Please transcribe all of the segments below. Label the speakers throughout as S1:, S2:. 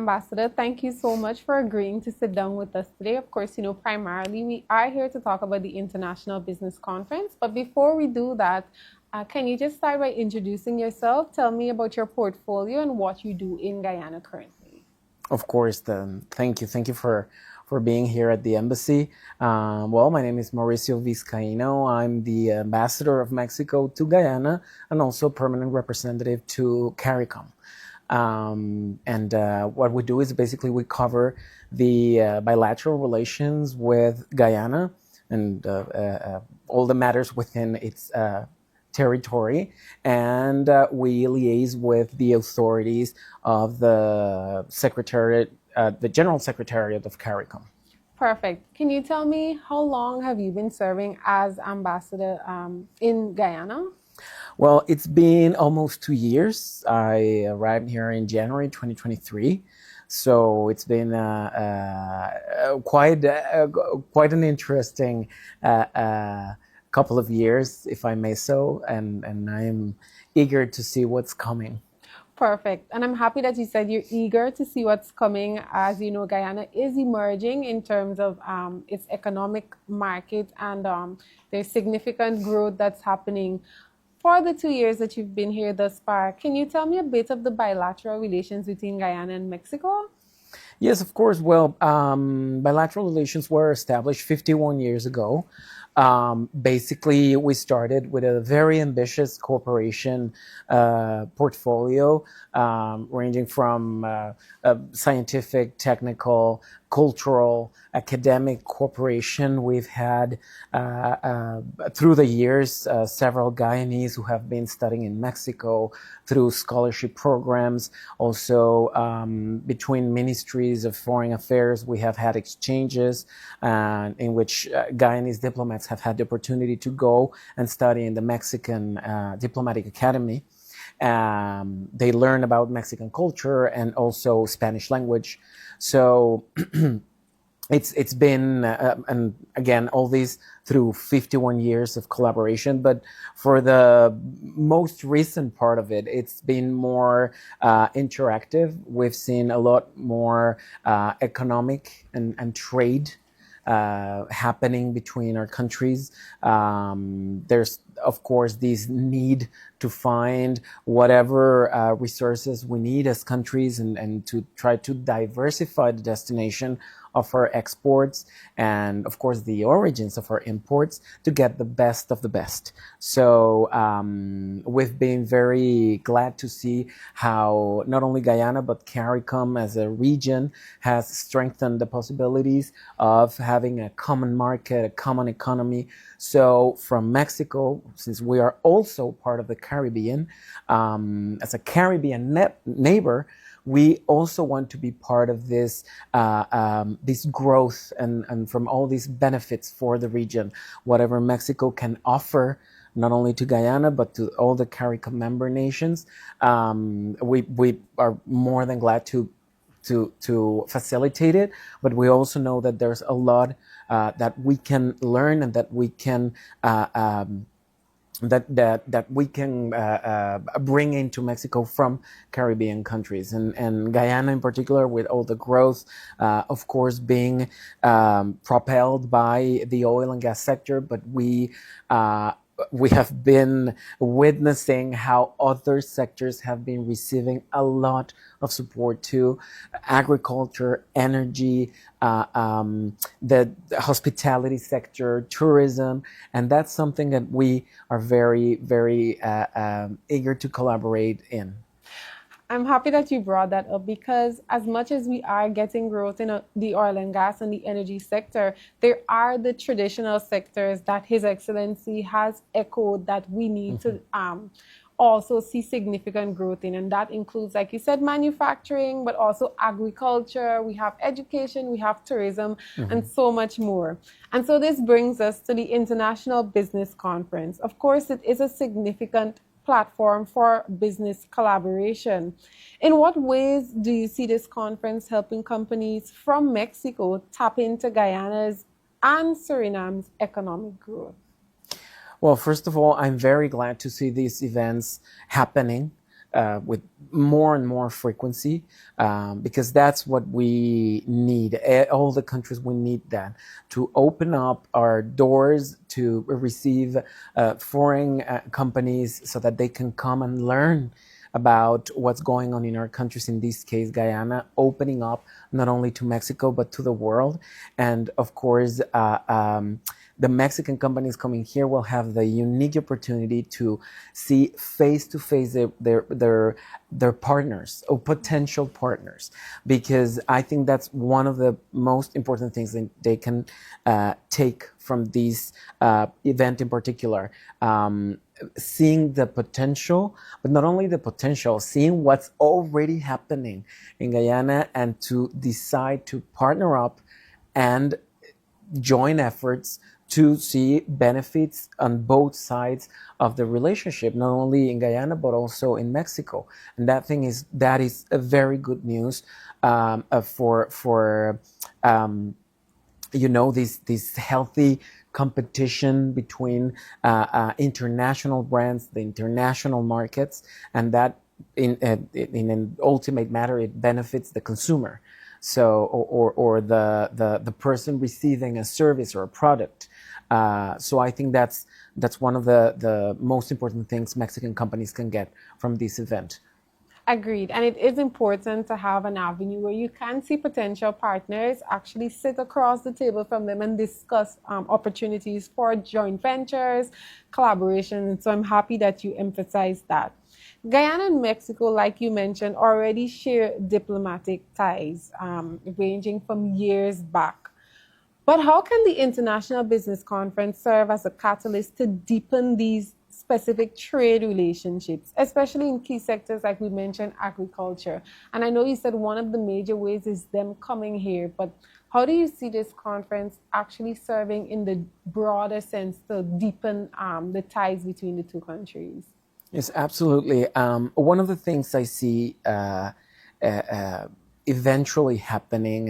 S1: Ambassador, thank you so much for agreeing to sit down with us today. Of course, primarily we are here to talk about the International Business Conference. But before we do that, can you just start by introducing yourself? Tell me about your portfolio and what you do in Guyana currently.
S2: Of course, thank you. Thank you for being here at the embassy. Well, my name is Mauricio Vizcaíno. I'm the ambassador of Mexico to Guyana and also permanent representative to CARICOM. And what we do is basically we cover the bilateral relations with Guyana and all the matters within its territory, and we liaise with the authorities of the Secretariat, the General Secretariat of CARICOM.
S1: Perfect. Can you tell me how long have you been serving as ambassador in Guyana?
S2: Well, it's been almost 2 years. I arrived here in January 2023. So it's been quite an interesting couple of years, if I may so, and I'm eager to see what's coming.
S1: Perfect. And I'm happy that you said you're eager to see what's coming. As you know, Guyana is emerging in terms of its economic market, and there's significant growth that's happening. For the 2 years that you've been here thus far, can you tell me a bit of the bilateral relations between Guyana and Mexico?
S2: Yes, of course. Well, bilateral relations were established 51 years ago. Basically, we started with a very ambitious cooperation portfolio, ranging from scientific, technical, cultural, academic cooperation. We've had, through the years, several Guyanese who have been studying in Mexico through scholarship programs. Also, between ministries of foreign affairs, we have had exchanges in which Guyanese diplomats have had the opportunity to go and study in the Mexican Diplomatic Academy. They learn about Mexican culture and also Spanish language. So it's been, and again, all these through 51 years of collaboration. But for the most recent part of it, it's been more interactive. We've seen a lot more economic and trade happening between our countries. There's, of course, this need to find whatever resources we need as countries and to try to diversify the destination of our exports and, of course, the origins of our imports to get the best of the best. So we've been very glad to see how not only Guyana but CARICOM as a region has strengthened the possibilities of having a common market, a common economy. So from Mexico, since we are also part of the Caribbean, as a Caribbean neighbor, we also want to be part of this this growth and from all these benefits for the region. Whatever Mexico can offer, not only to Guyana but to all the CARICOM member nations, we are more than glad to facilitate it. But we also know that there's a lot that we can learn and that we can that we can bring into Mexico from Caribbean countries, and Guyana in particular, with all the growth, of course, being propelled by the oil and gas sector, but we have been witnessing how other sectors have been receiving a lot of support too: agriculture, energy, the hospitality sector, tourism, and that's something that we are very, very eager to collaborate in.
S1: I'm happy that you brought that up, because as much as we are getting growth in the oil and gas and the energy sector, there are the traditional sectors that His Excellency has echoed that we need to also see significant growth in. And that includes, like you said, manufacturing, but also agriculture. We have education, we have tourism, and so much more. And so this brings us to the International Business Conference. Of course, it is a significant platform for business collaboration. In what ways do you see this conference helping companies from Mexico tap into Guyana's and Suriname's economic growth?
S2: Well, first of all, I'm very glad to see these events happening. with more and more frequency, because that's what we need. All the countries, we need that to open up our doors to receive foreign companies so that they can come and learn about what's going on in our countries, in this case, Guyana, opening up not only to Mexico, but to the world. And of course, the Mexican companies coming here will have the unique opportunity to see face to face their partners or potential partners, because I think that's one of the most important things that they can take from this event in particular. Seeing the potential, but not only the potential, seeing what's already happening in Guyana, and to decide to partner up and join efforts to see benefits on both sides of the relationship, not only in Guyana but also in Mexico. And that is a very good news for this healthy competition between international brands, the international markets, and that in an ultimate matter, it benefits the consumer. So, or the person receiving a service or a product. So I think that's one of the most important things Mexican companies can get from this event.
S1: Agreed. And it is important to have an avenue where you can see potential partners, actually sit across the table from them and discuss opportunities for joint ventures, collaboration. So I'm happy that you emphasize that. Guyana and Mexico, like you mentioned, already share diplomatic ties ranging from years back. But how can the International Business Conference serve as a catalyst to deepen these specific trade relationships, especially in key sectors like we mentioned, agriculture? And I know you said one of the major ways is them coming here, but how do you see this conference actually serving in the broader sense to deepen the ties between the two countries?
S2: Yes, absolutely. One of the things I see eventually happening,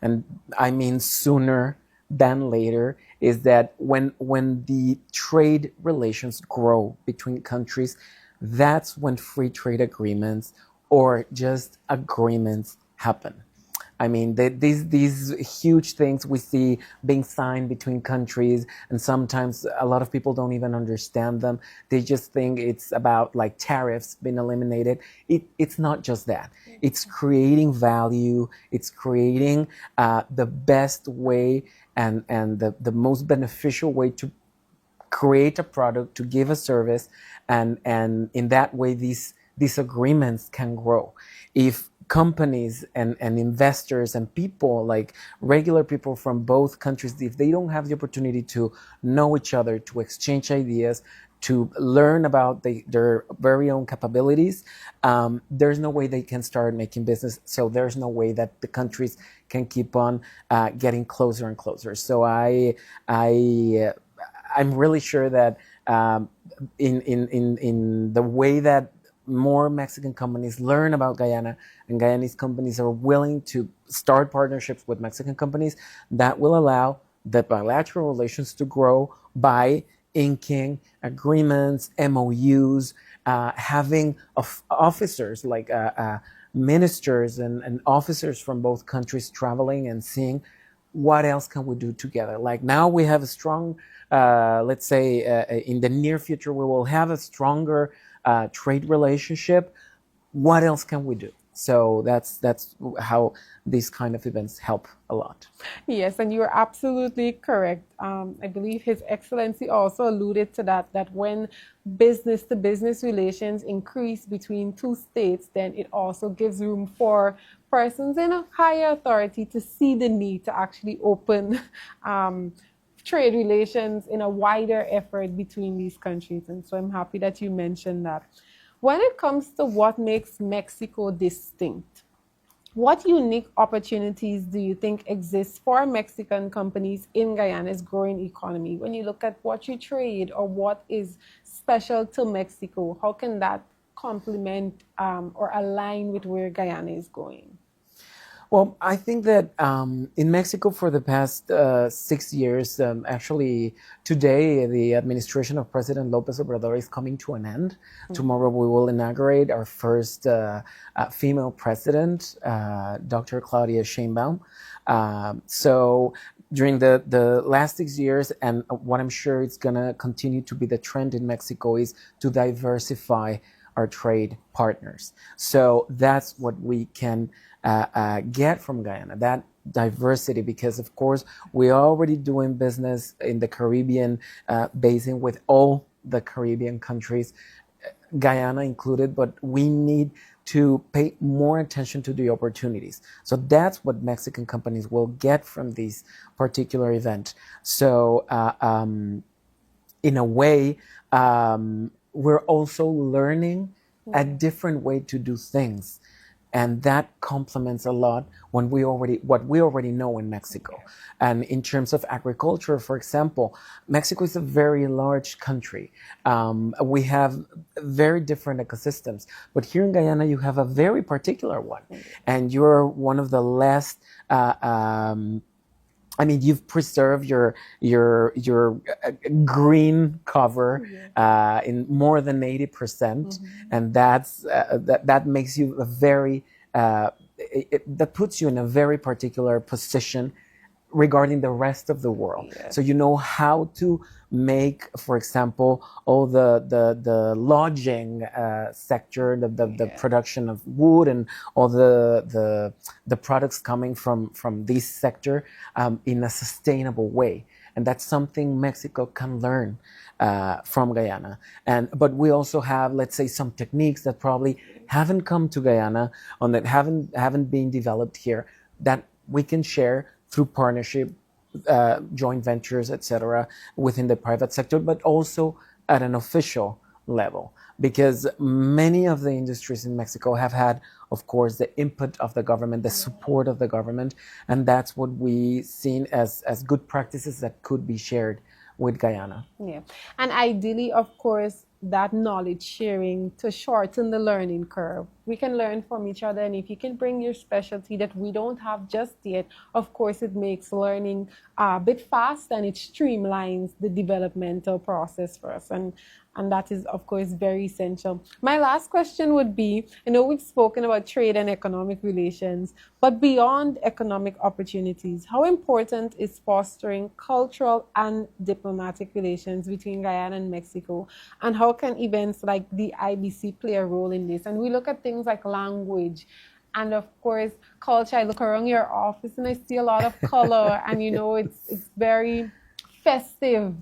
S2: and I mean sooner than later, is that when the trade relations grow between countries, that's when free trade agreements or just agreements happen. I mean, these huge things we see being signed between countries, and sometimes a lot of people don't even understand them. They just think it's about like tariffs being eliminated. It's not just that. It's creating value. It's creating the best way and the most beneficial way to create a product, to give a service, and in that way these agreements can grow. If companies and investors and people, like regular people from both countries, if they don't have the opportunity to know each other, to exchange ideas, to learn about their very own capabilities, there's no way they can start making business. So there's no way that the countries can keep on getting closer and closer. So I'm really sure that in the way that more Mexican companies learn about Guyana, and Guyanese companies are willing to start partnerships with Mexican companies, that will allow the bilateral relations to grow by inking agreements, MOUs, having officers like ministers and officers from both countries traveling and seeing what else can we do together. Like now we have a strong, let's say in the near future, we will have a stronger trade relationship. What else can we do? So that's how these kind of events help a lot.
S1: Yes, and you're absolutely correct. I believe His Excellency also alluded to that, that when business to business relations increase between two states, then it also gives room for persons in a higher authority to see the need to actually open trade relations in a wider effort between these countries. And so I'm happy that you mentioned that. When it comes to what makes Mexico distinct, what unique opportunities do you think exist for Mexican companies in Guyana's growing economy? When you look at what you trade or what is special to Mexico, how can that complement or align with where Guyana is going?
S2: Well, I think that in Mexico for the past 6 years, actually today, the administration of President Lopez Obrador is coming to an end. Tomorrow, we will inaugurate our first female president, Dr. Claudia Sheinbaum. So during the last 6 years, and what I'm sure it's going to continue to be the trend in Mexico is to diversify our trade partners. So that's what we can get from Guyana, that diversity, because of course we're already doing business in the Caribbean basin with all the Caribbean countries, Guyana included, but we need to pay more attention to the opportunities. So that's what Mexican companies will get from this particular event. So in a way, we're also learning a different way to do things. And that complements a lot what we already know in Mexico. And in terms of agriculture, for example, Mexico is a very large country. We have very different ecosystems, but here in Guyana, you have a very particular one, and you're one of the last. I mean, you've preserved your green cover in more than 80%, and that makes you a very that puts you in a very particular position regarding the rest of the world. So you know how to make, for example, all the lodging sector, the production of wood, and all the products coming from this sector in a sustainable way. And that's something Mexico can learn from Guyana. But we also have, let's say, some techniques that probably haven't come to Guyana, or that haven't been developed here, that we can share through partnership, joint ventures, etc., within the private sector, but also at an official level. Because many of the industries in Mexico have had, of course, the input of the government, the support of the government, and that's what we've seen as good practices that could be shared with Guyana.
S1: Yeah. And ideally, of course, that knowledge sharing to shorten the learning curve. We can learn from each other, and if you can bring your specialty that we don't have just yet, of course, it makes learning a bit fast, and it streamlines the developmental process for us. And that is, of course, very essential. My last question would be, I know we've spoken about trade and economic relations, but beyond economic opportunities, how important is fostering cultural and diplomatic relations between Guyana and Mexico? And how can events like the IBC play a role in this? And we look at things like language and, of course, culture. I look around your office and I see a lot of color, and it's very festive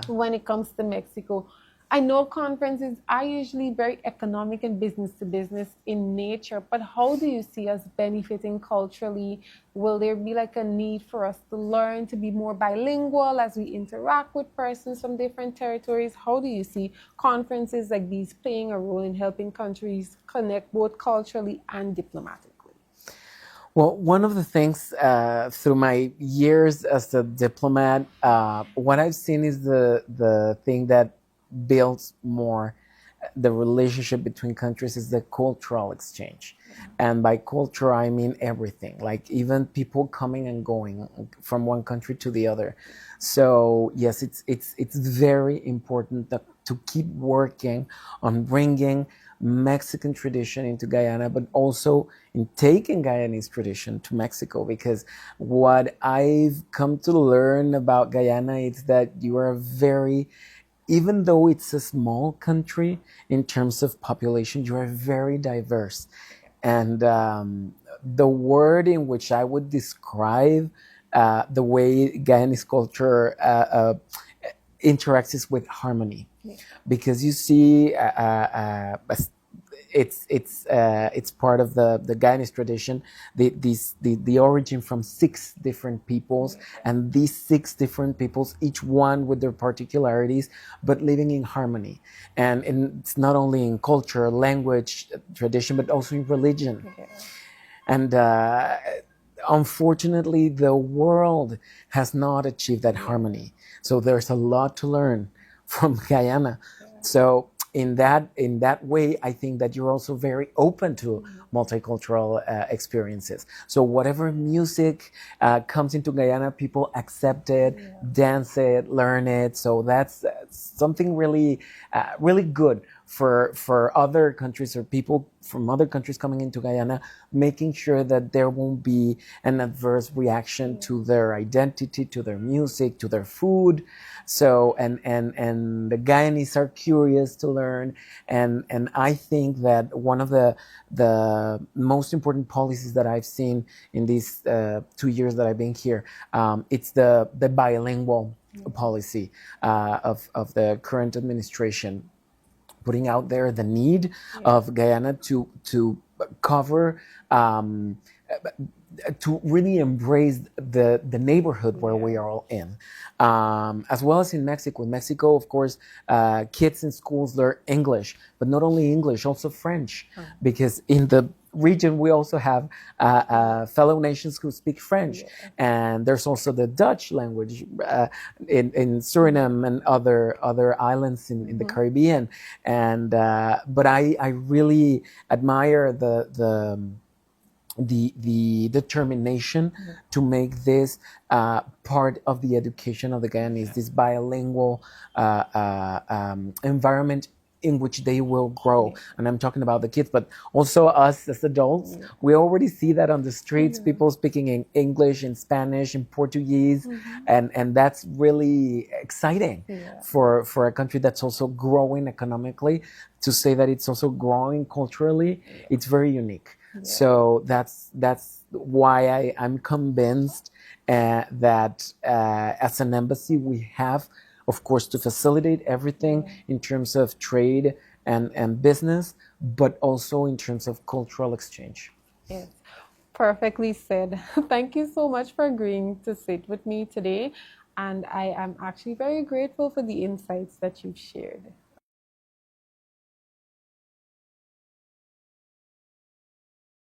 S1: when it comes to Mexico. I know conferences are usually very economic and business to business in nature, but how do you see us benefiting culturally? Will there be like a need for us to learn to be more bilingual as we interact with persons from different territories? How do you see conferences like these playing a role in helping countries connect both culturally and diplomatically?
S2: Well, one of the things through my years as a diplomat, what I've seen is the thing that builds more the relationship between countries is the cultural exchange. And by culture, I mean everything, like even people coming and going from one country to the other. So yes, it's very important to keep working on bringing Mexican tradition into Guyana, but also in taking Guyanese tradition to Mexico. Because what I've come to learn about Guyana is that you are very, even though it's a small country in terms of population, you are very diverse. And the word in which I would describe the way Guyanese culture interacts is with harmony. Because you see, it's part of the Guyanese tradition, the origin from 6 different peoples, and these 6 different peoples, each one with their particularities, but living in harmony. And it's not only in culture, language, tradition, but also in religion. And unfortunately, the world has not achieved that harmony. So there's a lot to learn from Guyana. So in that way, I think that you're also very open to multicultural experiences. So whatever music comes into Guyana, people accept it, dance it, learn it. So that's something really really good for other countries or people from other countries coming into Guyana, making sure that there won't be an adverse reaction to their identity, to their music, to their food. So and the Guyanese are curious to learn, and I think that one of the most important policies that I've seen in these 2 years that I've been here, it's the bilingual policy of the current administration, putting out there the need of Guyana to cover, to really embrace the neighborhood where we are all in, as well as in Mexico. In Mexico, of course, kids in schools learn English, but not only English, also French, because in the region we also have fellow nations who speak French, and there's also the Dutch language in Suriname and other islands in the Caribbean. And but I really admire the determination to make this part of the education of the Guyanese, this bilingual environment in which they will grow. And I'm talking about the kids, but also us as adults. We already see that on the streets, people speaking in English, in Spanish, in Portuguese, and that's really exciting for a country that's also growing economically. To say that it's also growing culturally, it's very unique. So that's why I'm convinced that as an embassy we have, of course, to facilitate everything in terms of trade and business, but also in terms of cultural exchange.
S1: Yes, perfectly said. Thank you so much for agreeing to sit with me today. And I am actually very grateful for the insights that you've shared.